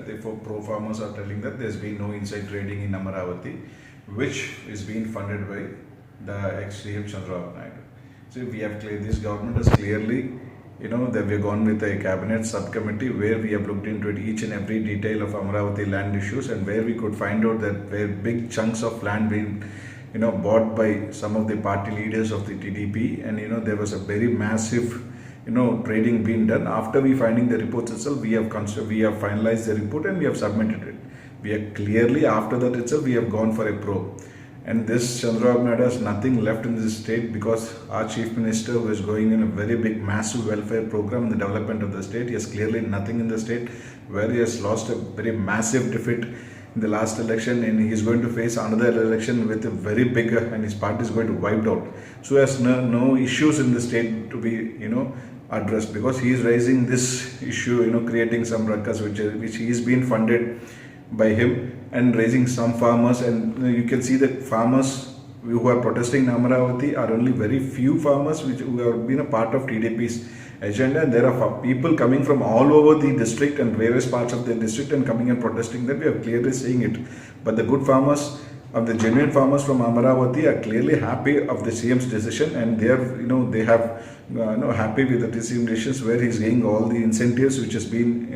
that the pro farmers are telling that there's been no inside trading in Amaravati, which is being funded by the ex-CM Chandrababu Naidu. So we have this government has clearly, that we have gone with a cabinet subcommittee where we have looked into each and every detail of Amaravati land issues, and where we could find out that where big chunks of land being bought by some of the party leaders of the TDP, and there was a very massive trading being done. After we finding the reports itself, we have finalized the report and we have submitted it. We are clearly, after that itself, we have gone for a probe. And this Chandrababu Naidu has nothing left in this state, because our Chief Minister, who is going in a very big massive welfare program in the development of the state, he has clearly nothing in the state, where he has lost a very massive defeat in the last election, and he is going to face another election with a very big, and his party is going to wiped out. So he has no issues in the state to be addressed, because he is raising this issue, creating some ruckus which he is being funded by him, and raising some farmers. And you can see that farmers who are protesting in Amaravati are only very few farmers who have been a part of TDP's agenda, and there are people coming from all over the district and various parts of the district and coming and protesting that. We are clearly seeing it. But the good farmers, of the genuine farmers from Amaravati, are clearly happy of the CM's decision, and they have happy with the CM decisions, where he's getting all the incentives which has been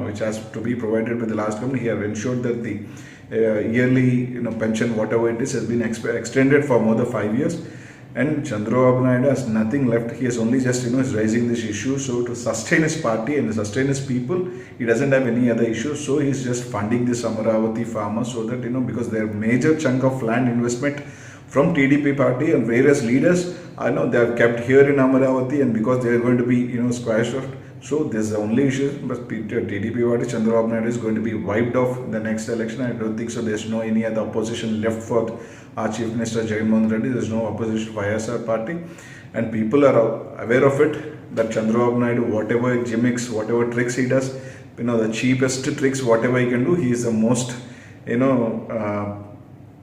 which has to be provided by the last government. He have ensured that the yearly pension, whatever it is, has been extended for more than 5 years. And Chandrababu Naidu has nothing left. He has only just is raising this issue. So to sustain his party and sustain his people, he doesn't have any other issues. So he's just funding this Amaravati farmers, so that because their major chunk of land investment from TDP party and various leaders, I know they are kept here in Amaravati, and because they are going to be squashed out. So this is the only issue. But TDP party, Chandrababu Naidu is going to be wiped off in the next election. I don't think so. There's no any other opposition left for our Chief Minister Jagan Mohan Reddy. There's no opposition for YSR party, and people are aware of it, that Chandrababu Naidu, whatever gimmicks, whatever tricks he does, the cheapest tricks, whatever he can do, he is the most,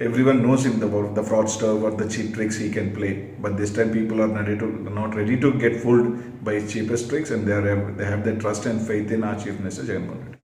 everyone knows him about the fraudster or the cheap tricks he can play. But this time people are not ready to get fooled by his cheapest tricks, and they have their trust and faith in our Chief Minister Jagan Mohan Reddy.